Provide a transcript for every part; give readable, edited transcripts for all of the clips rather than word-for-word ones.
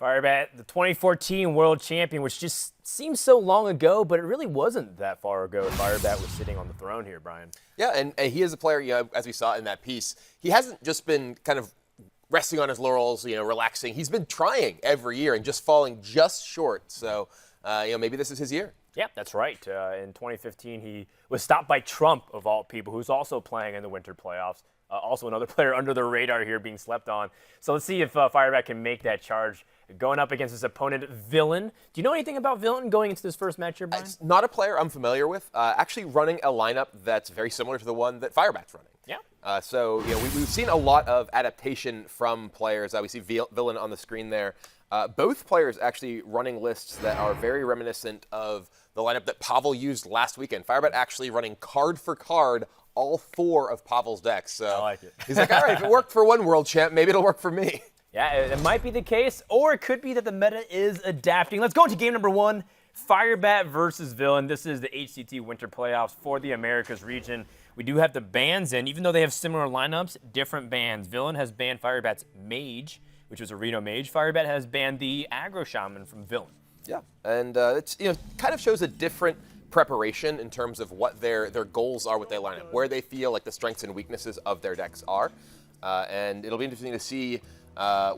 Firebat, the 2014 world champion, which just seems so long ago, but it really wasn't that far ago. Firebat was sitting on the throne here, Brian. Yeah, and he is a player, as we saw in that piece, he hasn't just been kind of resting on his laurels, relaxing. He's been trying every year and just falling just short. So, maybe this is his year. Yeah, that's right. In 2015, he was stopped by Trump, of all people, who's also playing in the winter playoffs. Also another player under the radar here being slept on. So let's see if Firebat can make that charge going up against his opponent, Villain. Do you know anything about Villain going into this first match here, Brian? It's not a player I'm familiar with. Actually running a lineup that's very similar to the one that Firebat's running. Yeah. So we've seen a lot of adaptation from players. We see Villain on the screen there. Both players actually running lists that are very reminiscent of the lineup that Pavel used last weekend. Firebat actually running card for card all 4 of Pavel's decks. So I like it. He's like, all right, if it worked for one world champ, maybe it'll work for me. Yeah, it might be the case, or it could be that the meta is adapting. Let's go into game number 1, Firebat versus Villain. This is the HCT Winter Playoffs for the Americas region. We do have the bans in, even though they have similar lineups, different bans. Villain has banned Firebat's Mage, which was a Reno Mage. Firebat has banned the Aggro Shaman from Villain. Yeah, and it's kind of shows a different preparation in terms of what their goals are with their lineup, where they feel like the strengths and weaknesses of their decks are, and it'll be interesting to see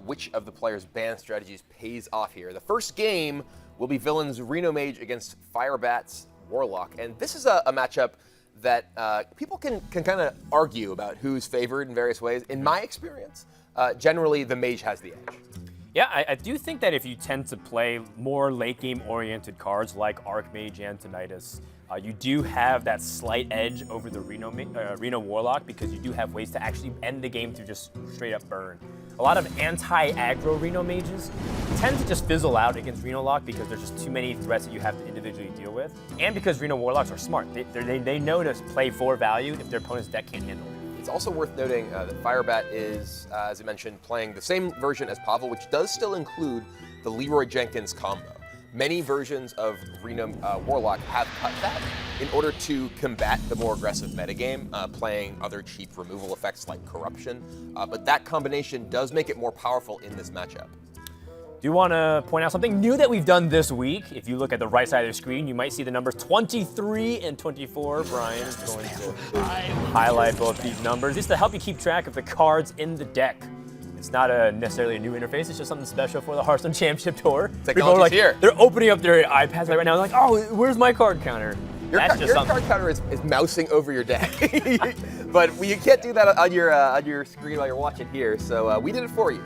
which of the players' ban strategies pays off here. The first game will be Villain's Reno Mage against Firebat's Warlock, and this is a matchup that people can kind of argue about who's favored in various ways. In my experience, generally the Mage has the edge. Yeah, I do think that if you tend to play more late-game oriented cards like Archmage and Tinnitus, you do have that slight edge over the Reno Warlock because you do have ways to actually end the game through just straight-up burn. A lot of anti-aggro Reno Mages tend to just fizzle out against Reno Lock because there's just too many threats that you have to individually deal with, and because Reno Warlocks are smart. They know to play for value if their opponent's deck can't handle it. It's also worth noting that Firebat is, as I mentioned, playing the same version as Pavel, which does still include the Leroy Jenkins combo. Many versions of Reno Warlock have cut that in order to combat the more aggressive metagame, playing other cheap removal effects like Corruption. But that combination does make it more powerful in this matchup. Do want to point out something new that we've done this week. If you look at the right side of the screen, you might see the numbers 23 and 24. Brian is going to highlight both these numbers just to help you keep track of the cards in the deck. It's not necessarily a new interface. It's just something special for the Hearthstone Championship Tour. Technology's here. They're opening up their iPads right now. They're like, oh, where's my card counter? Your card counter is mousing over your deck. But you can't do that on your screen while you're watching here. So we did it for you.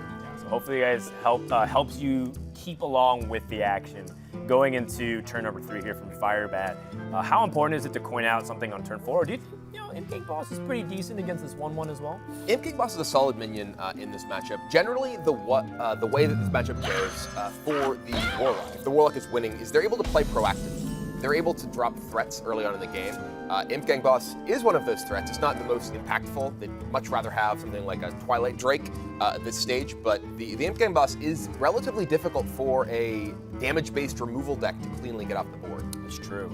Hopefully you guys helps you keep along with the action. Going into turn number 3 here from Firebat, how important is it to coin out something on turn 4? Or do you think Imp King Boss is pretty decent against this 1/1 as well? Imp King Boss is a solid minion in this matchup. Generally, the way that this matchup goes for the Warlock, if the Warlock is winning, is they're able to play proactively. They're able to drop threats early on in the game. Imp Gang Boss is one of those threats. It's not the most impactful. They'd much rather have something like a Twilight Drake at this stage, but the Imp Gang Boss is relatively difficult for a damage-based removal deck to cleanly get off the board. It's true.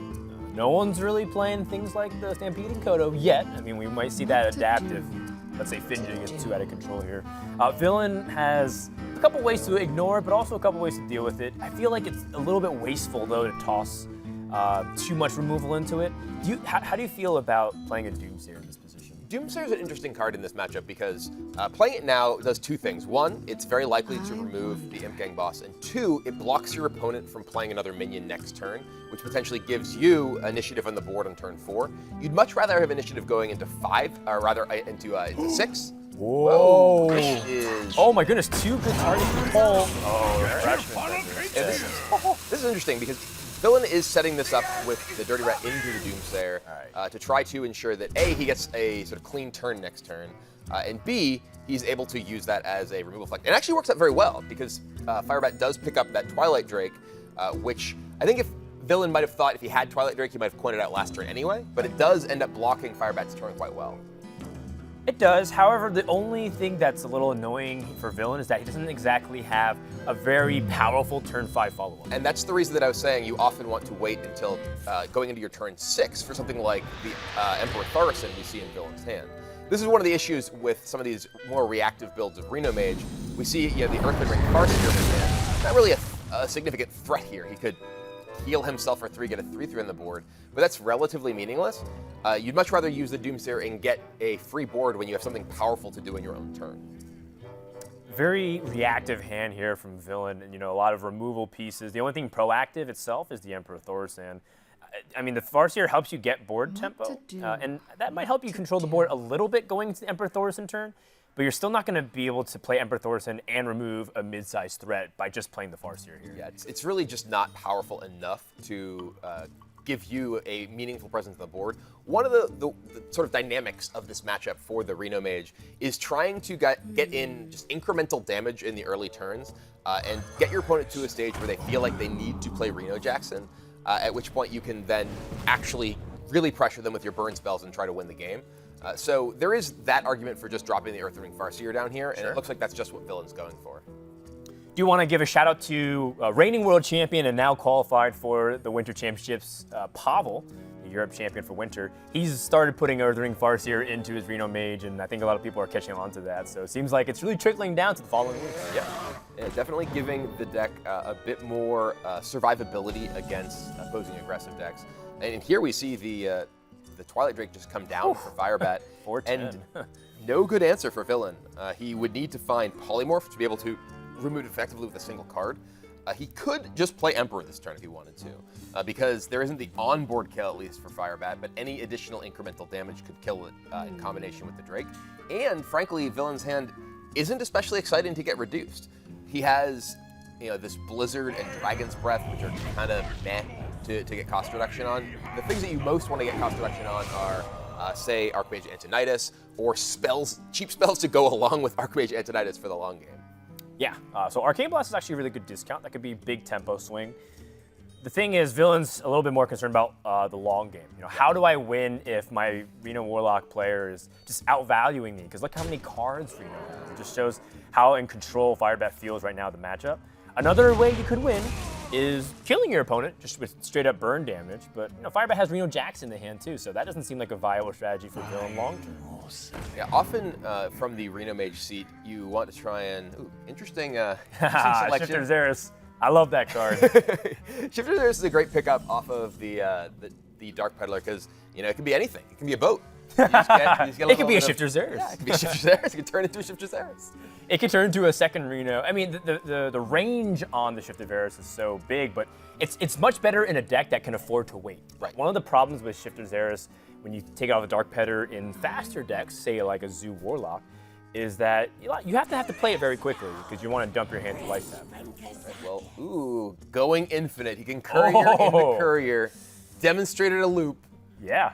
No one's really playing things like the Stampeding Kodo yet. I mean, we might see that adapt if, let's say, Fidgeting is too out of control here. Villain has a couple ways to ignore it, but also a couple ways to deal with it. I feel like it's a little bit wasteful, though, to toss too much removal into it. How do you feel about playing a Doomsayer in this position? Doomsayer is an interesting card in this matchup because playing it now does 2 things. 1, it's very likely to remove the Imp Gang Boss, and 2, it blocks your opponent from playing another minion next turn, which potentially gives you initiative on the board on turn 4. You'd much rather have initiative going into 5, or rather into 6. Whoa! Is... Oh my goodness, 2 good targets to pull. This is interesting because Villain is setting this up with the Dirty Rat into the Doomsayer to try to ensure that A, he gets a sort of clean turn next turn, and B, he's able to use that as a removal effect. It actually works out very well because Firebat does pick up that Twilight Drake, which I think if Villain might have thought if he had Twilight Drake, he might have coined it out last turn anyway, but it does end up blocking Firebat's turn quite well. It does. However, the only thing that's a little annoying for Villain is that he doesn't exactly have a very powerful turn 5 follow-up. And that's the reason that I was saying you often want to wait until going into your turn 6 for something like the Emperor Thaurissan we see in Villain's hand. This is one of the issues with some of these more reactive builds of Reno Mage. We see the Earthling Ring Farseer in his hand. not really a significant threat here. He could heal himself for 3, get a 3/3 on the board, but that's relatively meaningless. You'd much rather use the Doomsayer and get a free board when you have something powerful to do in your own turn. Very reactive hand here from Villain, and a lot of removal pieces. The only thing proactive itself is the Emperor Thaurissan. I mean, the Farseer helps you get board tempo, and that might help you control the board a little bit going into the Emperor Thaurissan turn, but you're still not going to be able to play Emperor Thaurissan and remove a mid-sized threat by just playing the Farseer here. Yeah, it's really just not powerful enough to give you a meaningful presence on the board. One of the sort of dynamics of this matchup for the Reno Mage is trying to get in just incremental damage in the early turns and get your opponent to a stage where they feel like they need to play Reno Jackson, at which point you can then actually really pressure them with your burn spells and try to win the game. So there is that argument for just dropping the Earthring Farseer down here, and it looks like that's just what Villain's going for. Do you want to give a shout out to reigning world champion and now qualified for the Winter Championships, Pavel, the Europe champion for Winter. He's started putting Earthring Farseer into his Reno Mage, and I think a lot of people are catching on to that. So it seems like it's really trickling down to the following weeks. Yeah, definitely giving the deck a bit more survivability against opposing aggressive decks. And here we see the Twilight Drake just come down for Firebat. 410. And no good answer for Villain. He would need to find Polymorph to be able to remove it effectively with a single card. He could just play Emperor this turn if he wanted to, because there isn't the onboard kill, at least for Firebat, but any additional incremental damage could kill it in combination with the Drake. And frankly, Villain's hand isn't especially exciting to get reduced. He has this Blizzard and Dragon's Breath, which are kind of meh to get cost reduction on. The things that you most want to get cost reduction on are, say, Archmage Antonidas, or cheap spells to go along with Archmage Antonidas for the long game. Yeah, so Arcane Blast is actually a really good discount. That could be a big tempo swing. The thing is, Villain's a little bit more concerned about the long game. How do I win if my Reno Warlock player is just outvaluing me? Because look how many cards Reno has. It just shows how in control Firebat feels right now the matchup. Another way you could win is killing your opponent just with straight up burn damage. But Firebat has Reno Jackson in the hand too, so that doesn't seem like a viable strategy for Villain long term. Yeah, often from the Reno Mage seat, you want to try and interesting selection. Shifter Xeris. I love that card. Shifter Xeris is a great pickup off of the Dark Peddler because it can be anything. It can be a boat. You just get it could be a Shifter Xeris. Yeah, it could be a Shifter Xeris. It could turn into a Shifter Xeris. It could turn into a second Reno. I mean, the range on the Shifter Xeris is so big, but it's much better in a deck that can afford to wait. Right. One of the problems with Shifter Xeris, when you take it off a Dark Peddler in faster decks, say like a Zoo Warlock, is that you have to play it very quickly because you want to dump your hand to life tap. Right, well, going infinite. He can courier in the courier. Demonstrated a loop. Yeah.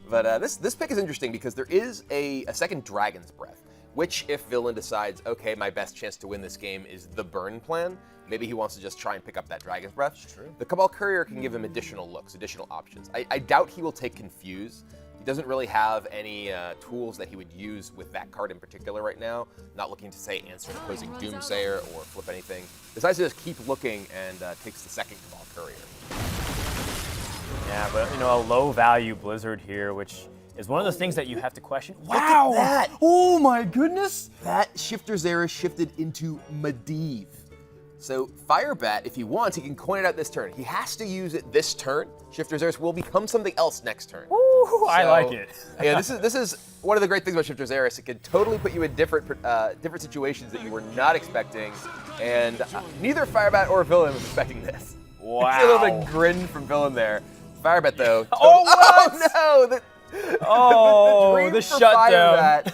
But this pick is interesting because there is a second Dragon's Breath, which if Villain decides, okay, my best chance to win this game is the burn plan, maybe he wants to just try and pick up that Dragon's Breath. True. The Cabal Courier can give him additional looks, additional options. I doubt he will take Confuse. He doesn't really have any tools that he would use with that card in particular right now. Not looking to, say, answer an opposing Doomsayer or flip anything. Decides to just keep looking and takes the second Cabal Courier. Yeah, but a low-value Blizzard here, which is one of those things that you have to question. Wow! Look at that! Oh my goodness! That Shifter Xeris shifted into Medivh. So Firebat, if he wants, he can coin it out this turn. He has to use it this turn. Shifter Xeris will become something else next turn. Ooh, I like it. Yeah, this is one of the great things about Shifter Xeris. It can totally put you in different situations that you were not expecting, and neither Firebat or Villain was expecting this. Wow! See a little bit of grin from Villain there. Firebat though. Oh no! The shutdown.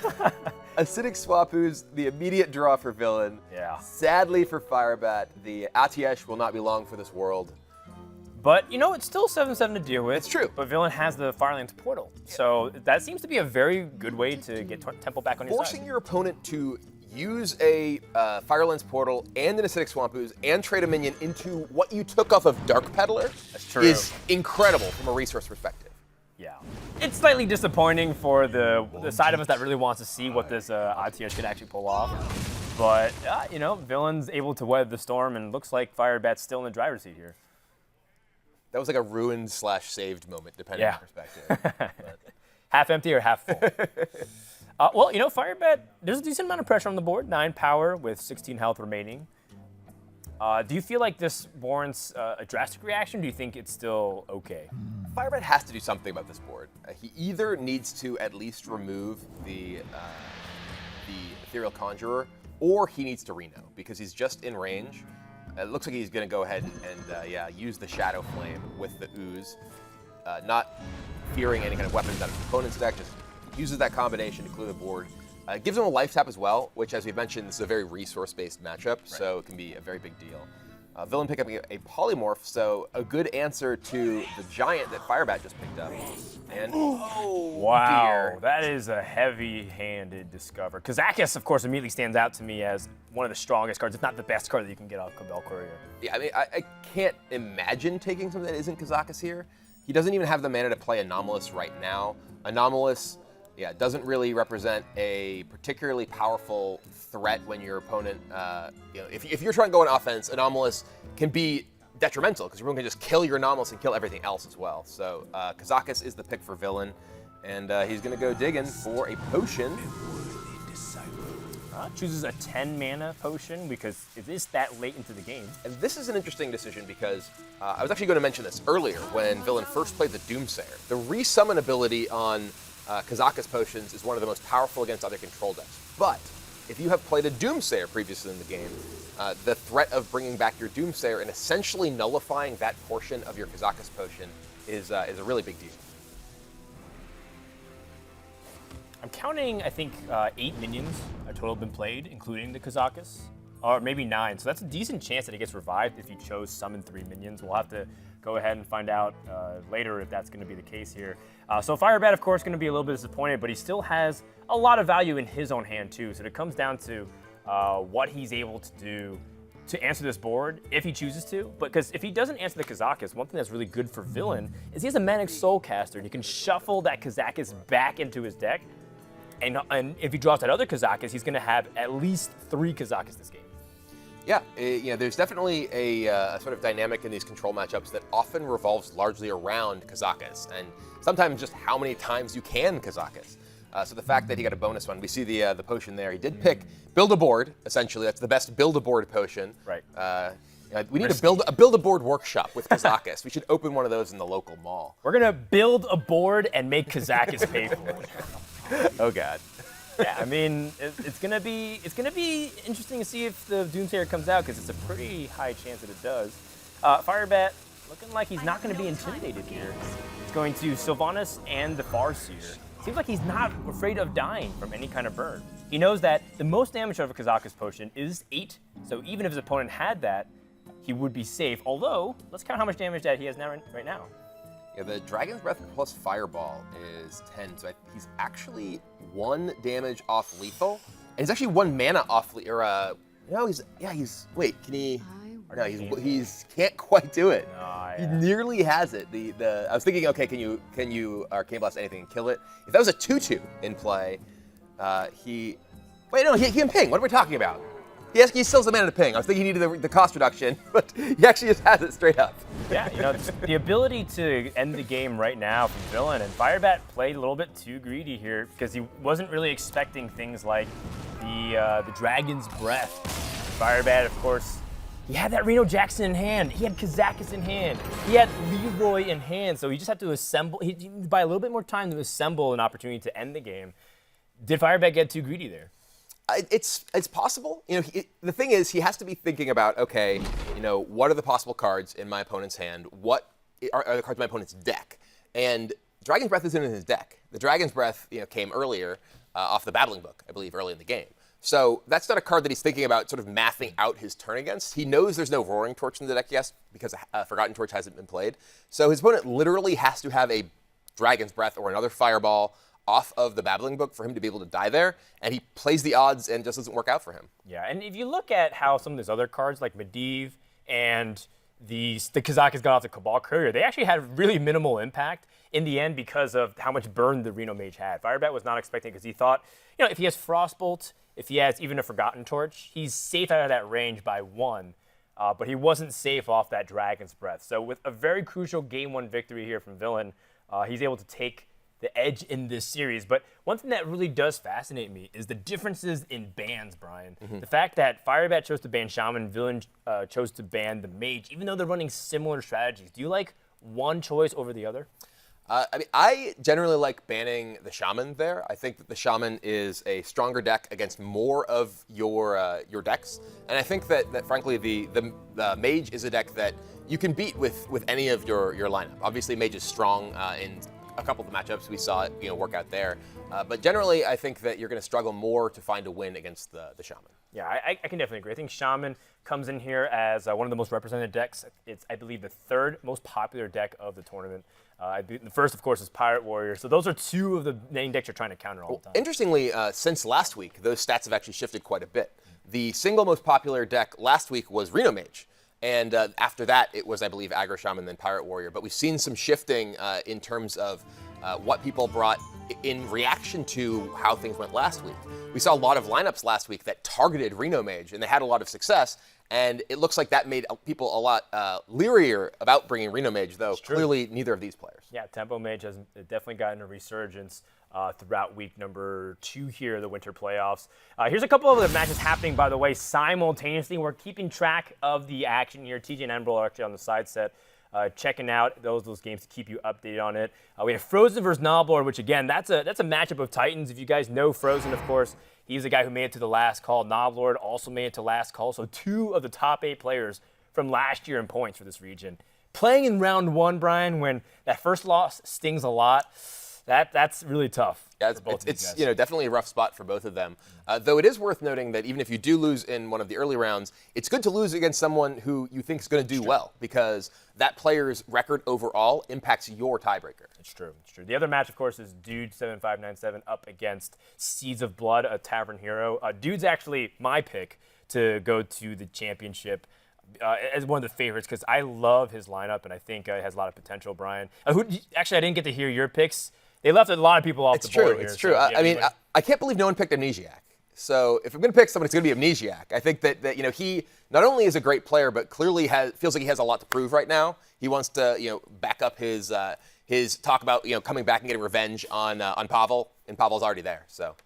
Acidic Swapu's the immediate draw for Villain. Yeah. Sadly for Firebat, the Atiesh will not be long for this world. But it's still 7/7 to deal with. It's true. But Villain has the Firelands Portal, so that seems to be a very good way to get tempo back on your side. Forcing your opponent to use a Firelands Portal and an Acidic Swampooze and trade a minion into what you took off of Dark Peddler is incredible from a resource perspective. Yeah. It's slightly disappointing for the side of us that really wants to see what this ITH could actually pull off. But, Villain's able to weather the storm, and looks like Firebat's still in the driver's seat here. That was like a ruined/saved moment, depending on perspective. Half empty or half full. Firebat, there's a decent amount of pressure on the board. 9 power with 16 health remaining. Do you feel like this warrants a drastic reaction? Or do you think it's still okay? Firebat has to do something about this board. He either needs to at least remove the Ethereal Conjurer, or he needs to Reno, because he's just in range. It looks like he's going to go ahead and use the Shadow Flame with the Ooze, not fearing any kind of weapons out of his opponent's deck, just uses that combination to clear the board. Gives him a life tap as well, which, as we mentioned, this is a very resource-based matchup, so it can be a very big deal. Villain pick up a Polymorph, so a good answer to the Giant that Firebat just picked up. And Wow, dear. that is a heavy-handed discover. Kazakus, of course, immediately stands out to me as one of the strongest cards, if not the best card that you can get off Cabal Courier. Yeah, I mean, I can't imagine taking something that isn't Kazakus here. He doesn't even have the mana to play Anomalous right now. Anomalous, doesn't really represent a particularly powerful threat when your opponent, if you're trying to go on offense, Anomalous can be detrimental because your opponent can just kill your Anomalous and kill everything else as well. So Kazakus is the pick for Villain, and he's going to go digging for a potion. Chooses a 10 mana potion because it is that late into the game. And this is an interesting decision because I was actually going to mention this earlier when Villain first played the Doomsayer. The resummon ability on Kazakus potions is one of the most powerful against other control decks. But if you have played a Doomsayer previously in the game, the threat of bringing back your Doomsayer and essentially nullifying that portion of your Kazakus potion is a really big deal. I'm counting, I think, 8 minions a total have been played, including the Kazakus, or maybe 9. So that's a decent chance that it gets revived if you chose summon 3 minions. We'll have to go ahead and find out later if that's going to be the case here. So Firebat, of course, going to be a little bit disappointed, but he still has a lot of value in his own hand too. So it comes down to what he's able to do to answer this board if he chooses to. But because if he doesn't answer the Kazakus, one thing that's really good for Villain is he has a Manic Soulcaster, and he can shuffle that Kazakus back into his deck. And if he draws that other Kazakus, he's going to have at least 3 Kazakus this game. Yeah, there's definitely a sort of dynamic in these control matchups that often revolves largely around Kazakus, and sometimes just how many times you can Kazakus. So the fact that he got a bonus one, we see the potion there. He did pick Build a Board, essentially. That's the best Build a Board potion. Right. We need to build a board workshop with Kazakus. We should open one of those in the local mall. We're going to build a board and make Kazakus pay for it. Oh God. Yeah, I mean, it's gonna be interesting to see if the Doomsayer comes out because it's a pretty high chance that it does. Firebat looking like he's not going to be intimidated here. He's going to Sylvanas and the Farseer. Seems like he's not afraid of dying from any kind of burn. He knows that the most damage out of a Kazakus potion is 8, so even if his opponent had that, he would be safe. Although, let's count how much damage that he has now right now. Yeah, the Dragon's Breath plus Fireball is 10, so he's actually 1 damage off lethal, and he's actually 1 mana off wait, can he? No, he's can't quite do it. No, yeah. He nearly has it. I was thinking, okay, can you Arcane Blast anything and kill it? If that was a 2/2 in play, he can ping. What are we talking about? He still has a mana to ping. I was thinking he needed the cost reduction, but he actually just has it straight up. Yeah, the ability to end the game right now from Villain, and Firebat played a little bit too greedy here because he wasn't really expecting things like the Dragon's Breath. Firebat, of course, he had that Reno Jackson in hand. He had Kazakus in hand. He had Leroy in hand, so he just had to assemble. He needed buy a little bit more time to assemble an opportunity to end the game. Did Firebat get too greedy there? It's possible. The thing is, he has to be thinking about, okay, what are the possible cards in my opponent's hand? What are the cards in my opponent's deck? And Dragon's Breath isn't in his deck. The Dragon's Breath, came earlier off the Battling Book, I believe, early in the game. So that's not a card that he's thinking about sort of mathing out his turn against. He knows there's no Roaring Torch in the deck, yes, because Forgotten Torch hasn't been played. So his opponent literally has to have a Dragon's Breath or another Fireball off of the Babbling Book for him to be able to die there, and he plays the odds and just doesn't work out for him. Yeah, and if you look at how some of those other cards like Medivh and the Kazakus got off the Cabal Courier, they actually had really minimal impact in the end because of how much burn the Reno Mage had. Firebat was not expecting because he thought, if he has Frostbolt, if he has even a Forgotten Torch, he's safe out of that range by 1, but he wasn't safe off that Dragon's Breath. So with a very crucial Game 1 victory here from Villain, he's able to take the edge in this series. But one thing that really does fascinate me is the differences in bans, Brian. The fact that Firebat chose to ban Shaman, Villain chose to ban the Mage, even though they're running similar strategies. Do you like one choice over the other? I mean, I generally like banning the Shaman there. I think that the Shaman is a stronger deck against more of your decks, and I think that frankly the Mage is a deck that you can beat with any of your lineup. Obviously, Mage is strong in a couple of the matchups we saw it work out there, but generally I think that you're going to struggle more to find a win against the Shaman. Yeah, I can definitely agree. I think Shaman comes in here as one of the most represented decks. It's, I believe, the third most popular deck of the tournament. The first, of course, is Pirate Warrior. So those are two of the main decks you're trying to counter all the time. Interestingly, since last week, those stats have actually shifted quite a bit. The single most popular deck last week was Reno Mage. And after that, it was, I believe, Aggro Shaman, then Pirate Warrior. But we've seen some shifting in terms of what people brought in reaction to how things went last week. We saw a lot of lineups last week that targeted Reno Mage, and they had a lot of success. And it looks like that made people a lot leerier about bringing Reno Mage, though clearly neither of these players. Yeah, Tempo Mage has definitely gotten a resurgence throughout week number 2 here, the winter playoffs. Here's a couple of the matches happening, by the way, simultaneously. We're keeping track of the action here. TJ and Enbrel are actually on the side set, checking out those games to keep you updated on it. We have Frozen versus Noblord, which again, that's a matchup of titans. If you guys know Frozen, of course, he's the guy who made it to the last call. Noblord also made it to last call. So 2 of the top 8 players from last year in points for this region. Playing in round 1, Brian, when that first loss stings a lot, that's really tough. Yeah, it's definitely a rough spot for both of them. Though it is worth noting that even if you do lose in one of the early rounds, it's good to lose against someone who you think is going to do well, because that player's record overall impacts your tiebreaker. It's true. The other match, of course, is Dude 7597 up against Seeds of Blood, a Tavern Hero. Dude's actually my pick to go to the championship as one of the favorites, because I love his lineup and I think it has a lot of potential. Brian, actually, I didn't get to hear your picks. They left a lot of people off the board here. It's true. I mean, I can't believe no one picked Amnesiac. So if I'm going to pick someone, it's going to be Amnesiac. I think that he not only is a great player, but clearly feels like he has a lot to prove right now. He wants to back up his talk about coming back and getting revenge on Pavel, and Pavel's already there. So.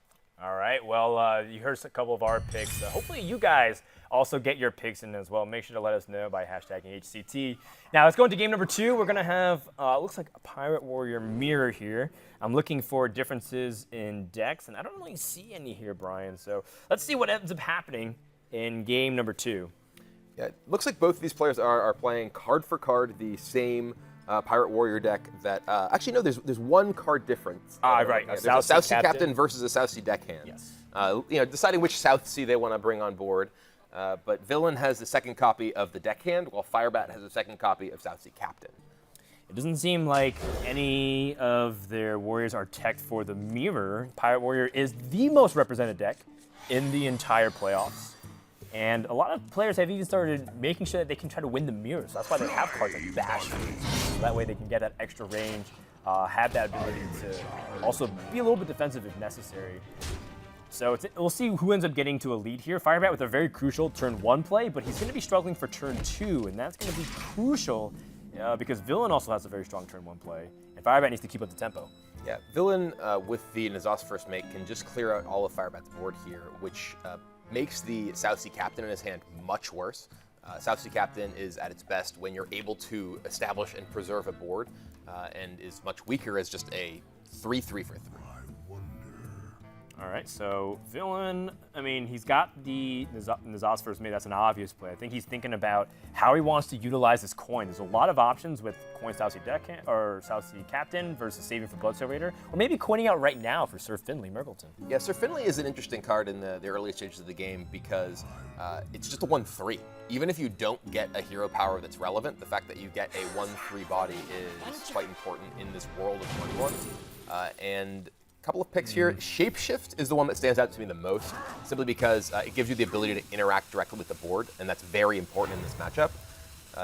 All right. Well, you heard a couple of our picks. Hopefully, you guys also get your picks in as well. Make sure to let us know by hashtagging HCT. Now, let's go into game number 2. We're going to have, looks like a Pirate Warrior mirror here. I'm looking for differences in decks, and I don't really see any here, Brian. So let's see what ends up happening in game number 2. Yeah, it looks like both of these players are playing card for card the same Pirate Warrior deck that, actually, no, there's one card difference. Right. There's a South Sea Captain versus a South Sea deckhand. Yes. Deciding which South Sea they want to bring on board. But Villain has the second copy of the deckhand, while Firebat has the second copy of South Sea Captain. It doesn't seem like any of their warriors are teched for the mirror. Pirate Warrior is the most represented deck in the entire playoffs. And a lot of players have even started making sure that they can try to win the mirror. So that's why they have cards like Bash. So that way they can get that extra range, have that ability to also be a little bit defensive if necessary. So we'll see who ends up getting to a lead here. Firebat with a very crucial turn 1 play, but he's going to be struggling for turn 2, and that's going to be crucial because Villain also has a very strong turn 1 play, and Firebat needs to keep up the tempo. Yeah, Villain with the Nazas first make can just clear out all of Firebat's board here, which makes the South Sea Captain in his hand much worse. South Sea Captain is at its best when you're able to establish and preserve a board, and is much weaker as just a 3/3 for 3. All right, so Villain, I mean, he's got the Nazas first made. That's an obvious play. I think he's thinking about how he wants to utilize this coin. There's a lot of options with coin South Sea Deckhand or South Sea Captain versus saving for Blood Servator, or maybe coining out right now for Sir Finley Mergleton. Yeah, Sir Finley is an interesting card in the early stages of the game because it's just a 1/3. Even if you don't get a hero power that's relevant, the fact that you get a 1/3 body is quite important in this world of 1/1. And couple of picks here. Shapeshift is the one that stands out to me the most, simply because it gives you the ability to interact directly with the board, and that's very important in this matchup.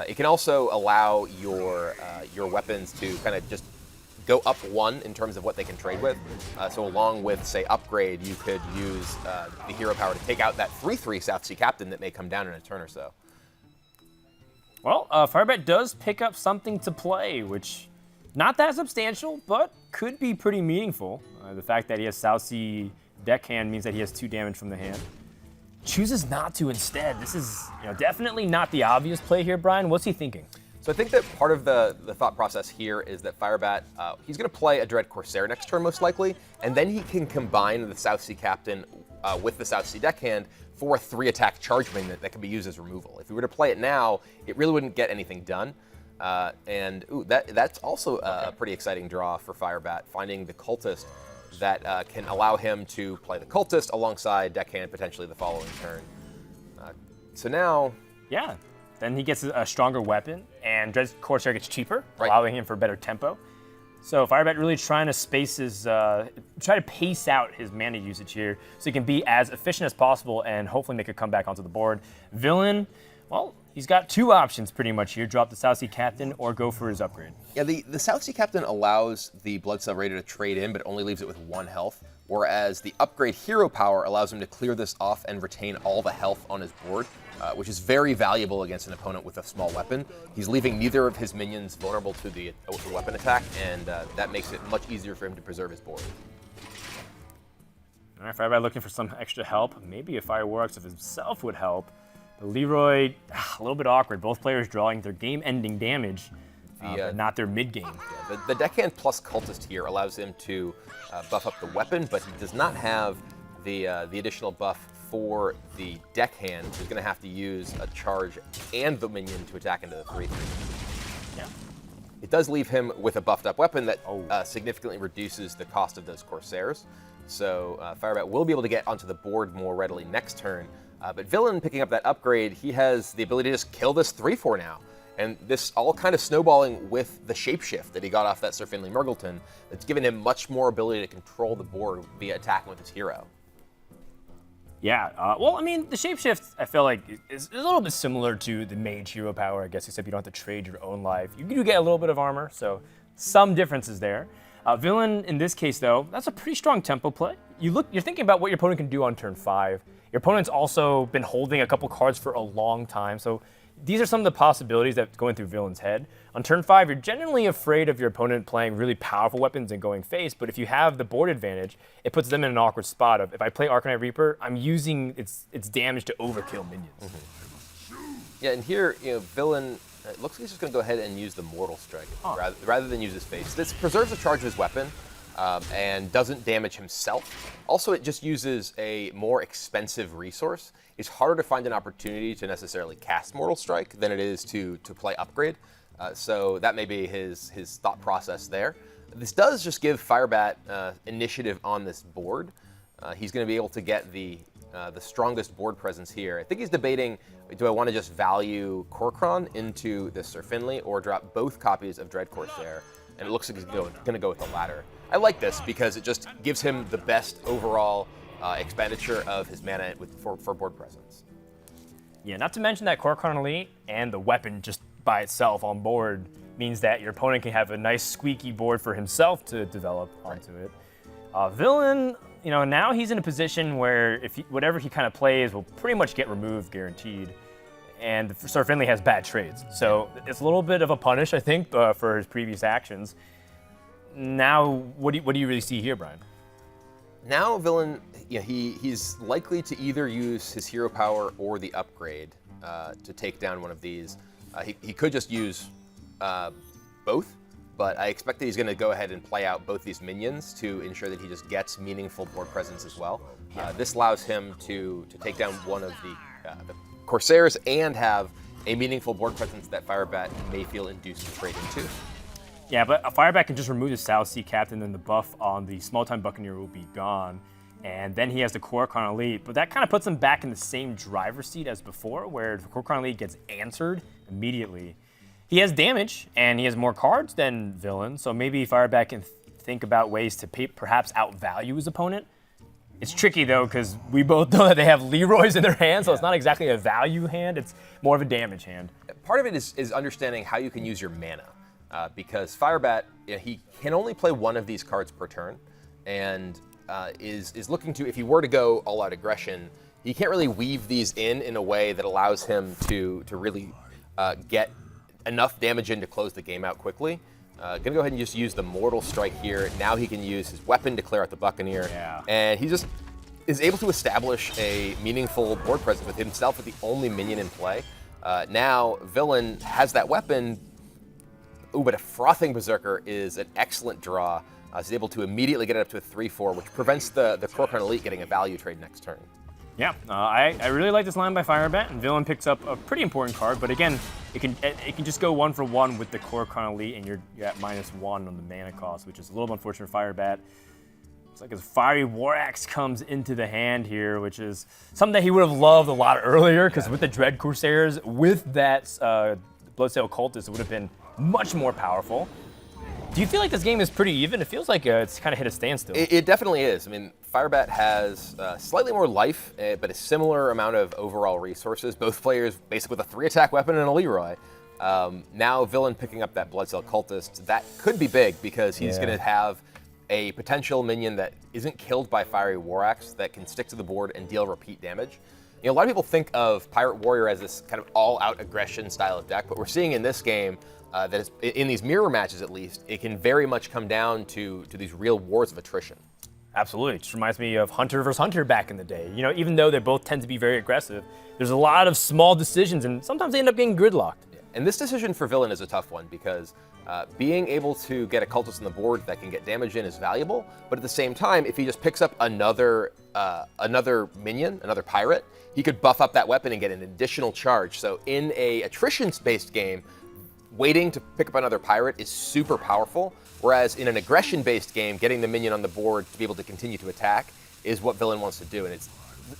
It can also allow your weapons to kind of just go up 1 in terms of what they can trade with. So along with, say, Upgrade, you could use the hero power to take out that 3/3 South Sea Captain that may come down in a turn or so. Well, Firebat does pick up something to play, which not that substantial, but could be pretty meaningful. The fact that he has South Sea deckhand means that he has 2 damage from the hand. Chooses not to instead. This is definitely not the obvious play here, Brian. What's he thinking? So I think that part of the thought process here is that Firebat, he's going to play a Dread Corsair next turn most likely, and then he can combine the South Sea Captain with the South Sea deckhand for a 3-attack charge minion that can be used as removal. If we were to play it now, it really wouldn't get anything done. That's also a pretty exciting draw for Firebat, finding the Cultist that can allow him to play the Cultist alongside deckhand potentially the following turn. So now... Yeah, then he gets a stronger weapon, and Dread Corsair gets cheaper, allowing him for better tempo. So Firebat really trying to try to pace out his mana usage here so he can be as efficient as possible and hopefully make a comeback onto the board. Villain, well, he's got 2 options pretty much here. Drop the South Sea Captain or go for his upgrade. Yeah, the South Sea Captain allows the Blood Cell Raider to trade in, but only leaves it with 1 health, whereas the upgrade Hero Power allows him to clear this off and retain all the health on his board, which is very valuable against an opponent with a small weapon. He's leaving neither of his minions vulnerable to the weapon attack, and that makes it much easier for him to preserve his board. All right, Firebat looking for some extra help. Maybe a Fire Warlocks of himself would help. But Leroy, a little bit awkward. Both players drawing their game-ending damage, but not their mid-game. Yeah, the deckhand plus Cultist here allows him to buff up the weapon, but he does not have the additional buff for the deckhand, who's going to have to use a charge and the minion to attack into the 3/3. Yeah. It does leave him with a buffed up weapon that significantly reduces the cost of those Corsairs. So Firebat will be able to get onto the board more readily next turn. But Villain picking up that upgrade, he has the ability to just kill this 3/4 now. And this all kind of snowballing with the shapeshift that he got off that Sir Finley Murgleton. That's given him much more ability to control the board via attacking with his hero. Yeah, well, I mean, the shapeshift, I feel like, is a little bit similar to the mage hero power, I guess, except you don't have to trade your own life. You do get a little bit of armor, so some differences there. Villain, in this case, though, that's a pretty strong tempo play. You're thinking about what your opponent can do on turn 5. Your opponent's also been holding a couple cards for a long time, so these are some of the possibilities that's going through Villain's head. On turn 5, you're generally afraid of your opponent playing really powerful weapons and going face, but if you have the board advantage, it puts them in an awkward spot of, if I play Arcanite Reaper, I'm using its damage to overkill minions. Mm-hmm. Yeah, and here, Villain, it looks like he's just going to go ahead and use the Mortal Strike rather than use his face. This preserves the charge of his weapon and doesn't damage himself. Also, it just uses a more expensive resource. It's harder to find an opportunity to necessarily cast Mortal Strike than it is to play Upgrade. So that may be his thought process there. This does just give Firebat initiative on this board. He's going to be able to get the strongest board presence here. I think he's debating, do I want to just value Korkron into the Sir Finley or drop both copies of Dread Corsair? And it looks like he's going to go with the latter. I like this because it just gives him the best overall expenditure of his mana for board presence. Yeah, not to mention that Korkron Elite and the weapon just by itself on board means that your opponent can have a nice squeaky board for himself to develop onto it. Villain, now he's in a position where whatever he kind of plays will pretty much get removed, guaranteed. And Sir Finley has bad trades. So it's a little bit of a punish, I think, for his previous actions. Now, what do you really see here, Brian? Now, Villain, he's likely to either use his hero power or the upgrade to take down one of these. He could just use both, but I expect that he's going to go ahead and play out both these minions to ensure that he just gets meaningful board presence as well. This allows him to take down one of the Corsairs and have a meaningful board presence that Firebat may feel induced to trade into. Yeah, but a Firebat can just remove the South Sea Captain, and the buff on the Small-Time Buccaneer will be gone. And then he has the Korkron Elite, but that kind of puts him back in the same driver's seat as before, where the Korkron Elite gets answered immediately. He has damage, and he has more cards than Villain, so maybe Firebat can think about ways to perhaps outvalue his opponent. It's tricky, though, because we both know that they have Leroys in their hand, so it's not exactly a value hand, it's more of a damage hand. Part of it is understanding how you can use your mana. Because Firebat, he can only play one of these cards per turn, and is looking to, if he were to go all-out aggression, he can't really weave these in a way that allows him to really get enough damage in to close the game out quickly. Gonna go ahead and just use the Mortal Strike here. Now he can use his weapon to clear out the Buccaneer. Yeah. And he just is able to establish a meaningful board presence with himself as the only minion in play. Now, Villain has that weapon. Ooh, but a Frothing Berserker is an excellent draw. He's able to immediately get it up to a 3-4, which prevents the Kor'kron Elite getting a value trade next turn. Yeah, I really like this line by Firebat, and Villain picks up a pretty important card, but again, it can just go 1-for-1 with the Kor'kron Elite, and you're at -1 on the mana cost, which is a little unfortunate for Firebat. It's like his Fiery War Axe comes into the hand here, which is something that he would have loved a lot earlier, because with the Dread Corsairs, with that Bloodsail Cultist, it would have been much more powerful. Do you feel like this game is pretty even? It feels like it's kind of hit a standstill. It definitely is. I mean, Firebat has slightly more life, but a similar amount of overall resources. Both players basically with a 3-attack weapon and a Leroy. Now Villain picking up that Bloodsail Cultist, that could be big because he's going to have a potential minion that isn't killed by Fiery War Axe that can stick to the board and deal repeat damage. You know, a lot of people think of Pirate Warrior as this kind of all-out aggression style of deck, but we're seeing in this game that is, in these mirror matches at least, it can very much come down to these real wars of attrition. Absolutely. It just reminds me of Hunter versus Hunter back in the day. You know, even though they both tend to be very aggressive, there's a lot of small decisions, and sometimes they end up getting gridlocked. Yeah. And this decision for Villain is a tough one because being able to get a cultist on the board that can get damage in is valuable, but at the same time, if he just picks up another minion, another pirate, he could buff up that weapon and get an additional charge. So in a attrition-based game, waiting to pick up another pirate is super powerful, whereas in an aggression-based game, getting the minion on the board to be able to continue to attack is what Villain wants to do, and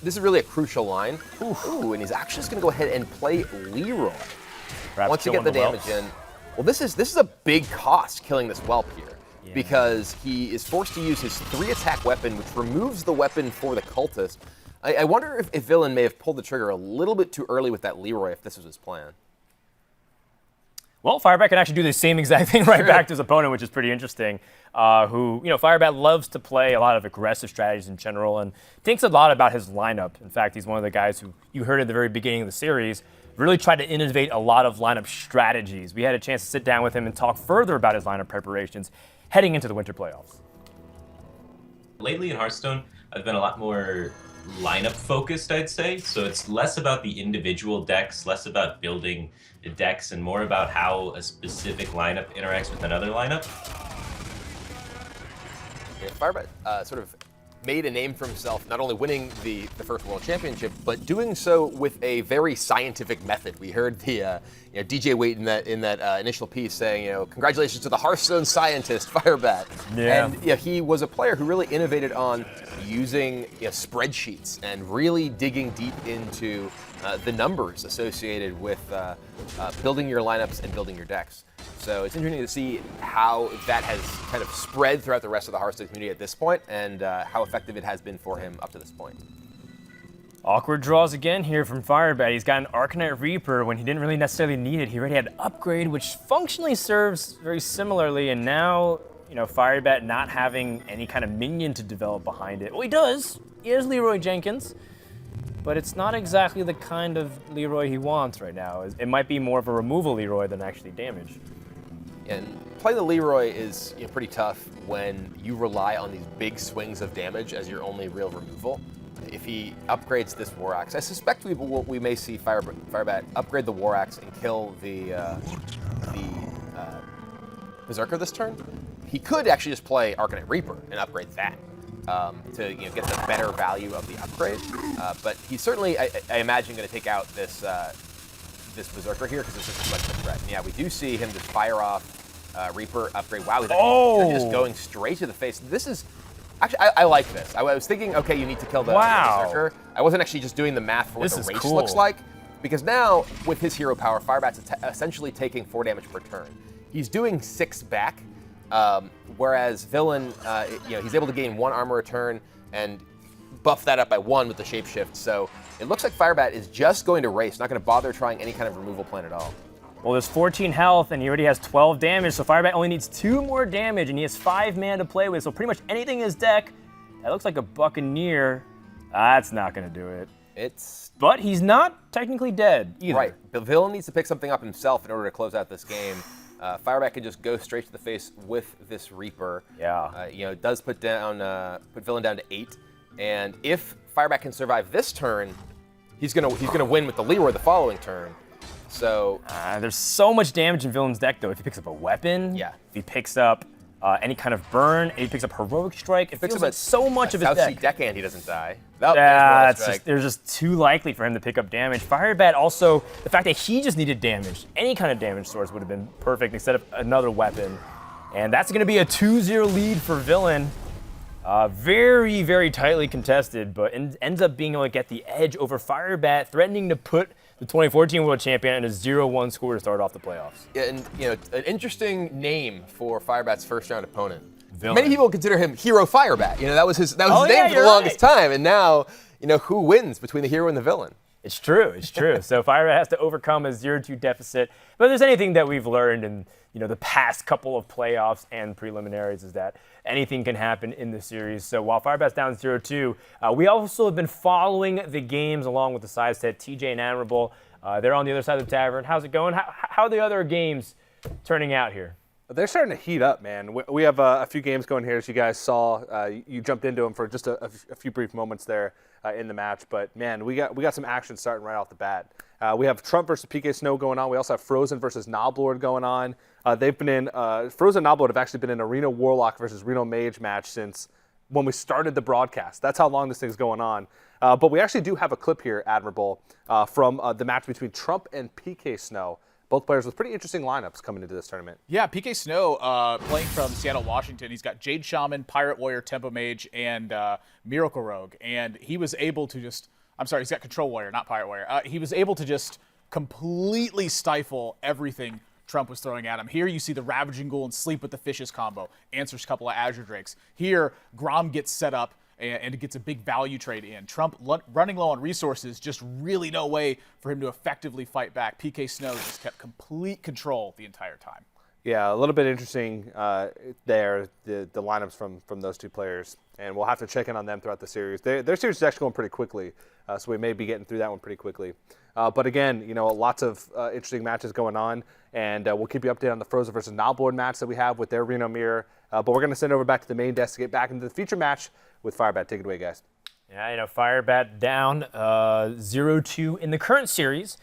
this is really a crucial line. Ooh, and he's actually just going to go ahead and play Leroy. Perhaps once you get the damage in. Well, this is a big cost killing this whelp here, because he is forced to use his 3-attack weapon, which removes the weapon for the cultist. I wonder if Villain may have pulled the trigger a little bit too early with that Leroy if this was his plan. Well, Firebat can actually do the same exact thing right back to his opponent, which is pretty interesting. Firebat loves to play a lot of aggressive strategies in general and thinks a lot about his lineup. In fact, he's one of the guys who you heard at the very beginning of the series really tried to innovate a lot of lineup strategies. We had a chance to sit down with him and talk further about his lineup preparations heading into the winter playoffs. Lately in Hearthstone, I've been a lot more lineup focused, I'd say. So it's less about the individual decks, less about building the decks, and more about how a specific lineup interacts with another lineup. Yeah, Firebat sort of made a name for himself, not only winning the first World Championship, but doing so with a very scientific method. We heard the DJ Waite in that initial piece saying, congratulations to the Hearthstone scientist, Firebat. Yeah. And he was a player who really innovated on using spreadsheets and really digging deep into the numbers associated with building your lineups and building your decks. So it's interesting to see how that has kind of spread throughout the rest of the Hearthstone community at this point, and how effective it has been for him up to this point. Awkward draws again here from Firebat. He's got an Arcanite Reaper when he didn't really necessarily need it. He already had Upgrade, which functionally serves very similarly, and now, Firebat not having any kind of minion to develop behind it. Well, he does. He is Leroy Jenkins, but it's not exactly the kind of Leroy he wants right now. It might be more of a removal Leroy than actually damage. And playing the Leroy is pretty tough when you rely on these big swings of damage as your only real removal. If he upgrades this War Axe, I suspect we may see Firebat upgrade the War Axe and kill the Berserker this turn. He could actually just play Arcanite Reaper and upgrade that to get the better value of the upgrade. But he's certainly, I imagine, going to take out this Berserker here because it's just too much of a threat. And yeah, we do see him just fire off Reaper, upgrade. Wow, he's just going straight to the face. This is, actually, I like this. I was thinking, okay, you need to kill the Berserker. I wasn't actually just doing the math for what the race looks like. Because now, with his hero power, Firebat's essentially taking 4 damage per turn. He's doing 6 back, whereas Villain, he's able to gain 1 armor a turn and buff that up by 1 with the shapeshift. So it looks like Firebat is just going to race, not going to bother trying any kind of removal plan at all. Well, there's 14 health, and he already has 12 damage, so Firebat only needs 2 more damage, and he has 5 mana to play with, so pretty much anything in his deck, that looks like a Buccaneer. That's not going to do it. But he's not technically dead either. Right. The Villain needs to pick something up himself in order to close out this game. Firebat can just go straight to the face with this Reaper. Yeah. It does put Villain down to 8, and if Firebat can survive this turn, he's gonna win with the Leroy the following turn. So there's so much damage in Villain's deck though. If he picks up a weapon, yeah. If he picks up any kind of burn, and he picks up Heroic Strike, it feels like so much of his South Sea deck. Deckhand, he doesn't die. They're just too likely for him to pick up damage. Firebat also, the fact that he just needed damage, any kind of damage source would have been perfect instead of another weapon. And that's going to be a 2-0 lead for Villain. Very, very tightly contested, but ends up being able to get the edge over Firebat, threatening to put the 2014 World Champion in a 0-1 score to start off the playoffs. Yeah, and an interesting name for Firebat's first round opponent. Villain. Many people consider him Hero Firebat. That was his name for the longest right. time, and now who wins between the hero and the villain? It's true. So Firebat has to overcome a 0-2 deficit. But if there's anything that we've learned in the past couple of playoffs and preliminaries is that anything can happen in the series. So while Firebat's down 0-2, we also have been following the games along with the side set. TJ and Admirable, they're on the other side of the tavern. How's it going? How are the other games turning out here? They're starting to heat up, man. We have a few games going here, as you guys saw. You jumped into them for just a few brief moments there in the match, but man, we got some action starting right off the bat. We have Trump versus PK Snow going on. We also have Frozen versus Noblord going on. They've been in Frozen and Noblord have actually been in Arena Warlock versus Reno Mage match since when we started the broadcast. That's how long this thing's going on. But we actually do have a clip here, Admirable, from the match between Trump and PK Snow. Both players with pretty interesting lineups coming into this tournament. Yeah, PK Snow playing from Seattle, Washington. He's got Jade Shaman, Pirate Warrior, Tempo Mage, and Miracle Rogue. And he was able to he's got Control Warrior, not Pirate Warrior. He was able to just completely stifle everything Trump was throwing at him. Here you see the Ravaging Ghoul and Sleep with the Fishes combo. Answers a couple of Azure Drakes. Here, Grom gets set up and it gets a big value trade in. Trump running low on resources, just really no way for him to effectively fight back. PK Snow just kept complete control the entire time. Yeah, a little bit interesting there, the lineups from those two players. And we'll have to check in on them throughout the series. Their series is actually going pretty quickly, so we may be getting through that one pretty quickly. But again, lots of interesting matches going on, and we'll keep you updated on the Frozen versus Noblord match that we have with their Reno Mirror. But we're going to send over back to the main desk to get back into the feature match with Firebat. Take it away, guys. Yeah, Firebat down 0-2 in the current series.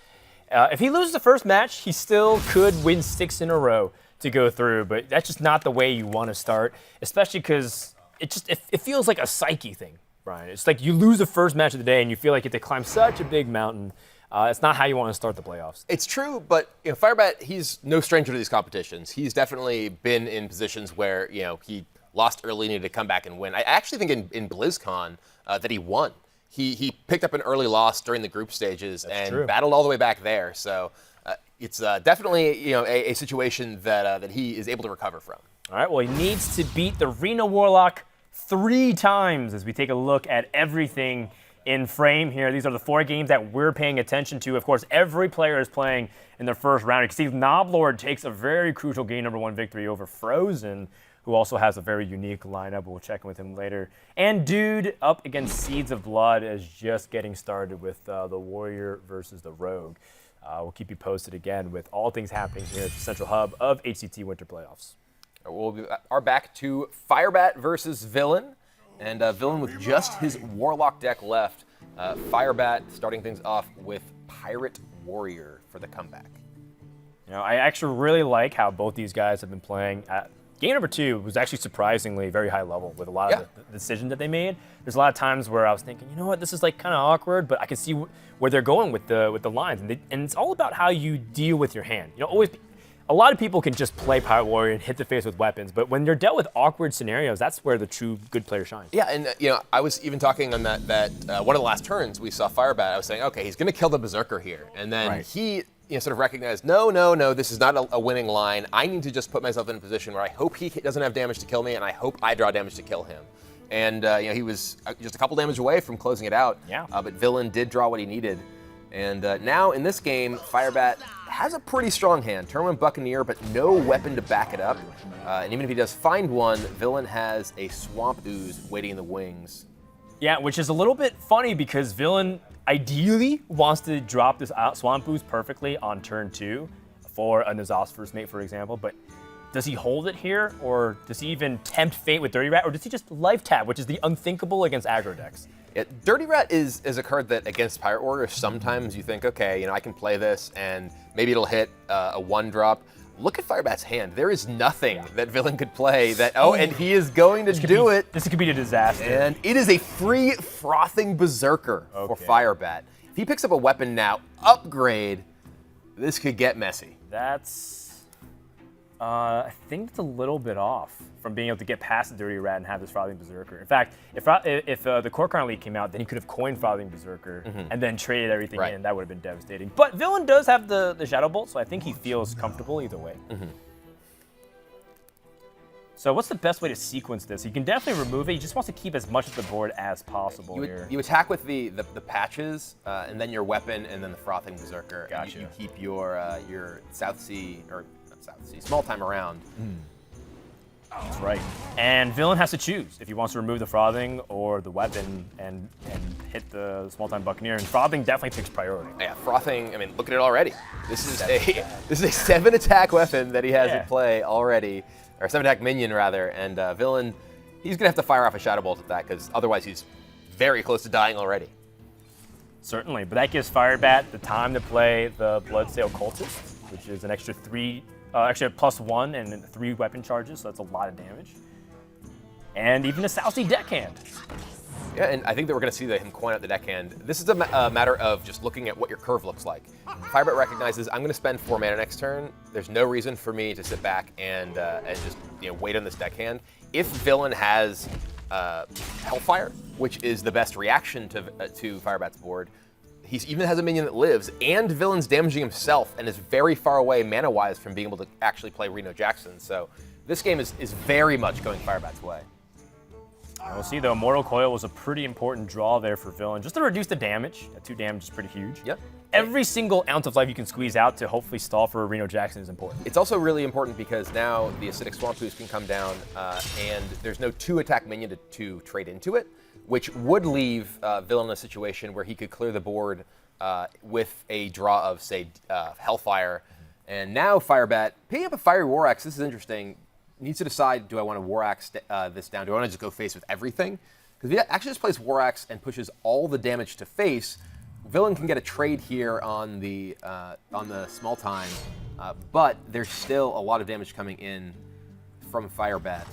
If he loses the first match, he still could win 6 in a row to go through, but that's just not the way you want to start, especially because it feels like a psyche thing, Brian. It's like you lose the first match of the day and you feel like you have to climb such a big mountain. It's not how you want to start the playoffs. It's true, but Firebat, he's no stranger to these competitions. He's definitely been in positions where he lost early, needed to come back and win. I actually think in BlizzCon that he won. He picked up an early loss during the group stages and battled all the way back there. So it's definitely a situation that he is able to recover from. All right, well, he needs to beat the Reno Warlock 3 times as we take a look at everything in frame here. These are the 4 games that we're paying attention to. Of course, every player is playing in their first round. You can see Noblord takes a very crucial game number 1 victory over Frozen, who also has a very unique lineup. We'll check in with him later. And Dude up against Seeds of Blood is just getting started with the Warrior versus the Rogue. We'll keep you posted again with all things happening here at the central hub of HCT Winter Playoffs. We'll are back to Firebat versus Villain, and Villain with just his Warlock deck left. Firebat starting things off with Pirate Warrior for the comeback. I actually really like how both these guys have been playing. Game number 2 was actually surprisingly very high level with a lot of the decisions that they made. There's a lot of times where I was thinking, this is like kind of awkward, but I can see where they're going with the lines, and it's all about how you deal with your hand. A lot of people can just play Pirate Warrior and hit the face with weapons, but when you're dealt with awkward scenarios, that's where the true good player shines. Yeah, and I was even talking on that one of the last turns we saw Firebat. I was saying, okay, he's going to kill the Berserker here, and then he sort of recognized, no, this is not a winning line. I need to just put myself in a position where I hope he doesn't have damage to kill me, and I hope I draw damage to kill him. And he was just a couple damage away from closing it out. Yeah. But Villain did draw what he needed. And now in this game, Firebat has a pretty strong hand. Turn 1 Buccaneer, but no weapon to back it up. And even if he does find one, Villain has a Swamp Ooze waiting in the wings. Yeah, which is a little bit funny because Villain ideally wants to drop this Swamp Ooze perfectly on turn 2. for a N'Zoth's first mate, for example, but does he hold it here, or does he even tempt fate with Dirty Rat, or does he just life tap, which is the unthinkable against aggro decks? Yeah, Dirty Rat is a card that against Pirate Warrior, sometimes you think, okay, you know, I can play this and maybe it'll hit a 1-drop. Look at Firebat's hand. There is nothing that villain could play that, and he is going to do it. This could be a disaster. And it is a free Frothing Berserker for Firebat. If he picks up a weapon now, upgrade, this could get messy. That's, I think it's a little bit off from being able to get past the Dirty Rat and have this Frothing Berserker. In fact, if the Kor'kron League came out, then he could have coined Frothing Berserker and then traded everything in. That would have been devastating. But Villain does have the Shadow Bolt, so I think he feels comfortable either way. So what's the best way to sequence this? You can definitely remove it. He just wants to keep as much of the board as possible here. You attack with the patches, and then your weapon, and then the Frothing Berserker. Gotcha. You keep your South Sea, or not South Sea, small time around. That's right. And Villain has to choose if he wants to remove the Frothing or the weapon and hit the small time Buccaneer. And Frothing definitely takes priority. Yeah, Frothing. I mean, look at it already. This is a 7-attack weapon that he has in play already, or 7-attack minion rather. And Villain, he's gonna have to fire off a Shadow Bolt at that because otherwise he's very close to dying already. Certainly, but that gives Firebat the time to play the Bloodsail Cultist, which is an extra 3. Actually, a +1 and 3 weapon charges, so that's a lot of damage. And even a South Sea Deckhand. Yeah, and I think that we're going to see him coin out the deckhand. This is a matter of just looking at what your curve looks like. Firebat recognizes I'm going to spend 4 mana next turn. There's no reason for me to sit back and just wait on this deckhand. If Villain has Hellfire, which is the best reaction to Firebat's board, he even has a minion that lives, and Villain's damaging himself and is very far away mana-wise from being able to actually play Reno Jackson. So this game is very much going Firebat's way. We'll see, though. Mortal Coil was a pretty important draw there for Villain, just to reduce the damage. That 2 damage is pretty huge. Yep. Every single ounce of life you can squeeze out to hopefully stall for Reno Jackson is important. It's also really important because now the Acidic Swamp Ooze can come down, and there's no 2-attack minion to trade into it, which would leave Villain in a situation where he could clear the board with a draw of, say, Hellfire. And now Firebat, picking up a Fiery War Axe, this is interesting, needs to decide, do I want to War Axe this down? Do I want to just go face with everything? Because if he actually just plays War Axe and pushes all the damage to face, Villain can get a trade here on the small time, but there's still a lot of damage coming in from Firebat.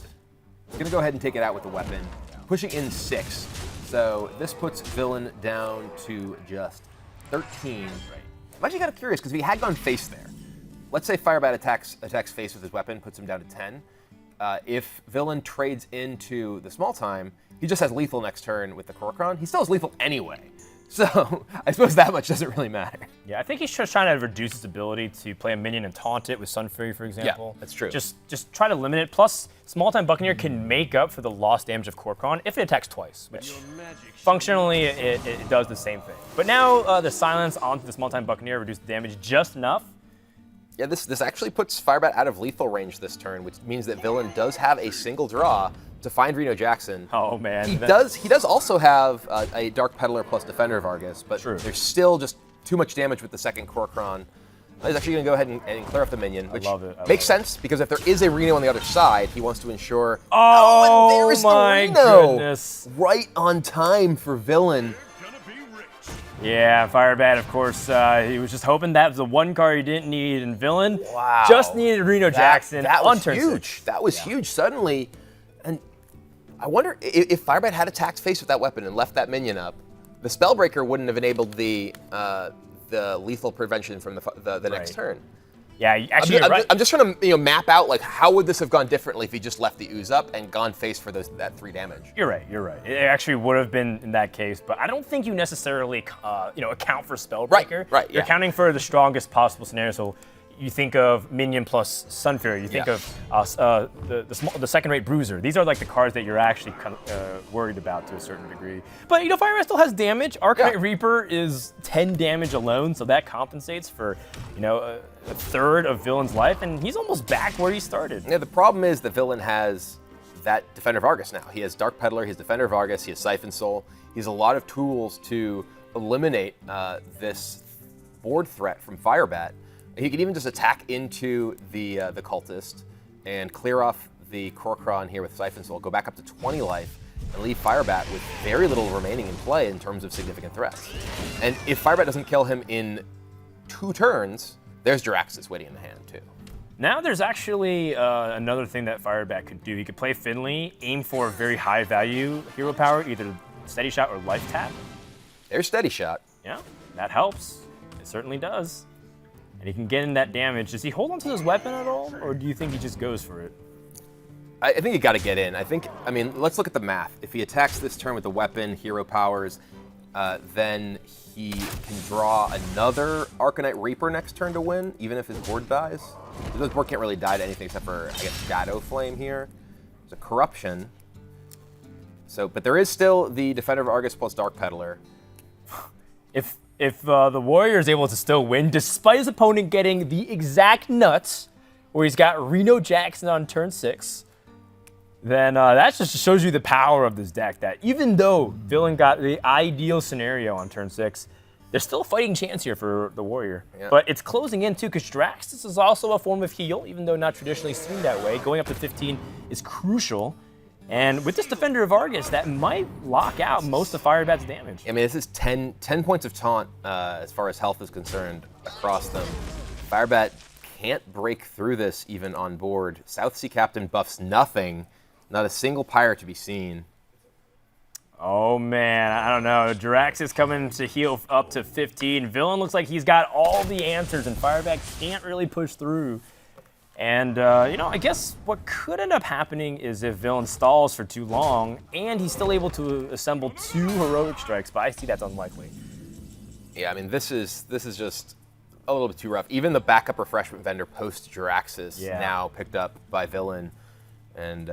He's going to go ahead and take it out with the weapon, pushing in 6. So this puts Villain down to just 13. I'm actually kind of curious, because if he had gone face there, let's say Firebat attacks face with his weapon, puts him down to 10. If Villain trades into the small time, he just has lethal next turn with the Kor'kron. He still has lethal anyway. So I suppose that much doesn't really matter. Yeah, I think he's just trying to reduce his ability to play a minion and taunt it with Sun Fury, for example. Yeah, that's true. Just try to limit it. Plus, Small Time Buccaneer can make up for the lost damage of Kor'kron if it attacks twice, which functionally it does the same thing. But now the silence onto the Small Time Buccaneer reduced the damage just enough. Yeah, this actually puts Firebat out of lethal range this turn, which means that Villain does have a single draw to find Reno Jackson. Oh man, he does also have a Dark Peddler plus Defender of Argus, but True. There's still just too much damage with the second Kor'kron. He's actually going to go ahead and clear off the minion, which makes sense because if there is a Reno on the other side, he wants to ensure. Oh, and there's my the Reno! goodness! Right on time for Villain. Yeah, Firebat, of course, he was just hoping that was the one card he didn't need, and Villain Wow. just needed Reno Jackson That on was turn huge. 6. That was huge suddenly. And I wonder if Firebat had attacked face with that weapon and left that minion up, the Spellbreaker wouldn't have enabled the lethal prevention from the next turn. Yeah, actually, you're right. I'm just trying to map out like how would this have gone differently if he just left the ooze up and gone face for that 3 damage. You're right. It actually would have been in that case, but I don't think you necessarily account for Spellbreaker. Right. You're accounting for the strongest possible scenario. So you think of Minion plus Sun Fury. You think of the second-rate Bruiser. These are like the cards that you're actually worried about to a certain degree. But Firebat still has damage. Arcanite Reaper is 10 damage alone, so that compensates for a third of Villain's life, and he's almost back where he started. Yeah, the problem is that Villain has that Defender of Argus now. He has Dark Peddler, he has Defender of Argus, he has Siphon Soul. He has a lot of tools to eliminate this board threat from Firebat. He can even just attack into the cultist and clear off the Korkron here with Siphon Soul, go back up to 20 life, and leave Firebat with very little remaining in play in terms of significant threats. And if Firebat doesn't kill him in 2 turns, there's Jiraxis waiting in the hand too. Now there's actually another thing that Firebat could do. He could play Finley, aim for a very high value hero power, either Steady Shot or Life Tap. There's Steady Shot. Yeah, that helps. It certainly does. And he can get in that damage. Does he hold on to his weapon at all, or do you think he just goes for it? I think you got to get in. I mean, let's look at the math. If he attacks this turn with the weapon, hero powers, then he can draw another Arcanite Reaper next turn to win, even if his board dies. His board can't really die to anything except for, I guess, Shadow Flame here. There's a Corruption. So, but there is still the Defender of Argus plus Dark Peddler. If the Warrior is able to still win, despite his opponent getting the exact nuts, where he's got Reno Jackson on turn 6, then that just shows you the power of this deck, that even though Villain got the ideal scenario on turn 6, there's still a fighting chance here for the Warrior. Yeah. But it's closing in too, because Jiraxis is also a form of heal, even though not traditionally seen that way. Going up to 15 is crucial. And with this Defender of Argus, that might lock out most of Firebat's damage. I mean, this is 10 points of taunt as far as health is concerned across them. Firebat can't break through this even on board. South Sea Captain buffs nothing. Not a single pirate to be seen. Oh man, I don't know. Jiraxis coming to heal up to 15. Villain looks like he's got all the answers, and Firebat can't really push through. And, I guess what could end up happening is if Villain stalls for too long, and he's still able to assemble 2 heroic strikes, but I see that's unlikely. Yeah, I mean, this is just a little bit too rough. Even the backup refreshment vendor post Jiraxis now picked up by Villain. And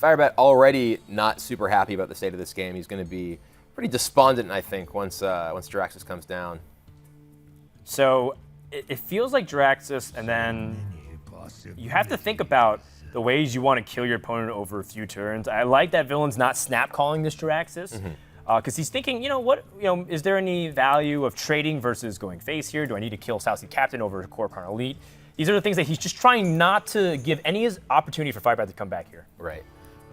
Firebat already not super happy about the state of this game. He's going to be pretty despondent, I think, once Jiraxis comes down. So it feels like Jiraxis, and then you have to think about the ways you want to kill your opponent over a few turns. I like that Villain's not snap calling this Jiraxis, because he's thinking, is there any value of trading versus going face here? Do I need to kill South Sea Captain over Korkron Elite? These are the things that he's just trying not to give any opportunity for Firebat to come back here. Right.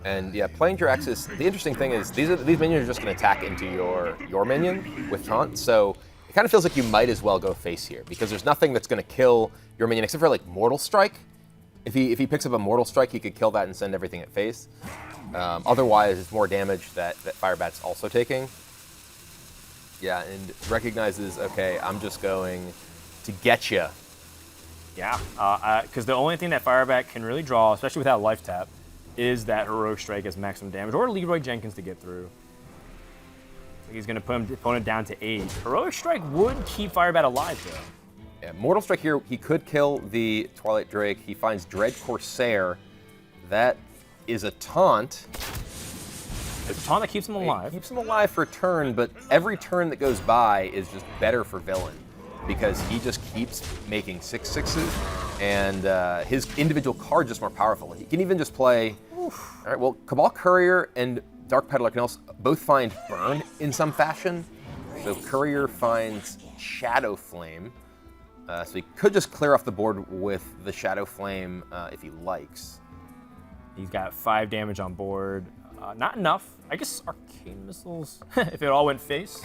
And yeah, playing Jiraxis, the interesting thing is these minions are just going to attack into your minion with taunt. So it kind of feels like you might as well go face here, because there's nothing that's going to kill your minion except for like Mortal Strike. If he picks up a Mortal Strike, he could kill that and send everything at face. Otherwise, it's more damage that Firebat's also taking. Yeah, and recognizes, okay, I'm just going to get you. Yeah, because the only thing that Firebat can really draw, especially without Life Tap, is that Heroic Strike as maximum damage, or Leroy Jenkins to get through. He's going to put his opponent down to 8. Heroic Strike would keep Firebat alive, though. Yeah, Mortal Strike here, he could kill the Twilight Drake. He finds Dread Corsair. That is a taunt. It's a taunt that keeps him alive. It keeps him alive for a turn, but every turn that goes by is just better for Villain, because he just keeps making 6/6s, and his individual card's just more powerful. He can even just play... All right, well, Cabal Courier and Dark Peddler can also both find Burn in some fashion. So Courier finds Shadow Flame. So he could just clear off the board with the Shadow Flame if he likes. He's got 5 damage on board. Not enough. I guess Arcane Missiles, if it all went face,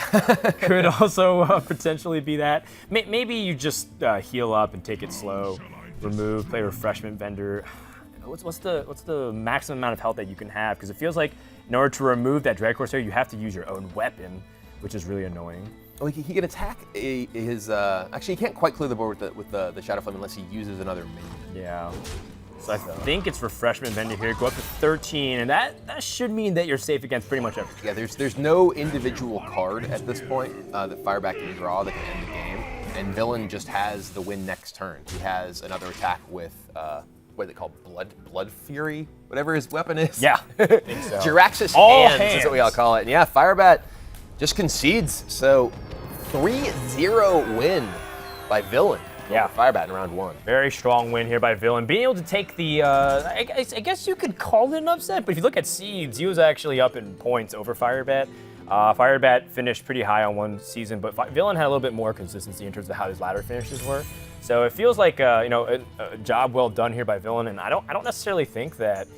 could also potentially be that. Maybe you just heal up and take it slow. Remove, play Refreshment Vendor. What's the maximum amount of health that you can have? Because it feels like in order to remove that Dread Corsair, you have to use your own weapon, which is really annoying. Well, he can attack his... actually, he can't quite clear the board with the Shadow Flame unless he uses another minion. Yeah. So I think it's Refreshment Vendor here. Go up to 13, and that should mean that you're safe against pretty much everything. Yeah, there's no individual card at this point that Firebat can draw that can end the game, and Villain just has the win next turn. He has another attack with... what are they called? Blood Fury? Whatever his weapon is. Yeah, I think so. Jiraxis All hands is what we all call it. And yeah, Firebat just concedes. So 3-0 win by Villain. Yeah. Firebat in round 1. Very strong win here by Villain. Being able to take the, I guess you could call it an upset, but if you look at seeds, he was actually up in points over Firebat. Firebat finished pretty high on one season, but Villain had a little bit more consistency in terms of how his ladder finishes were. So it feels like a job well done here by Villain, and I don't necessarily think that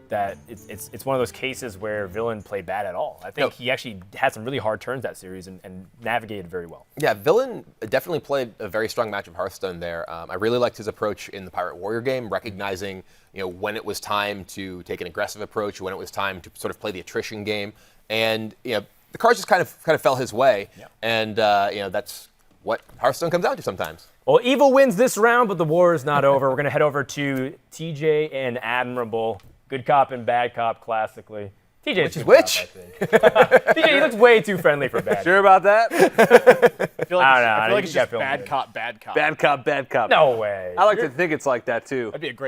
that it's one of those cases where Villain played bad at all. I think he actually had some really hard turns that series and navigated very well. Yeah, Villain definitely played a very strong match of Hearthstone there. I really liked his approach in the Pirate Warrior game, recognizing when it was time to take an aggressive approach, when it was time to sort of play the attrition game, and the cards just kind of fell his way, and that's what Hearthstone comes down to sometimes. Well, Evil wins this round, but the war is not over. We're gonna head over to TJ and Admirable. Good cop and bad cop, classically. TJ Which is which? Cop, I think. TJ, he looks way too friendly for bad. Sure about that? I feel like, I don't know. it's just bad cop, bad cop. Bad cop, bad cop. No way. I like to think it's like that too. That'd be a great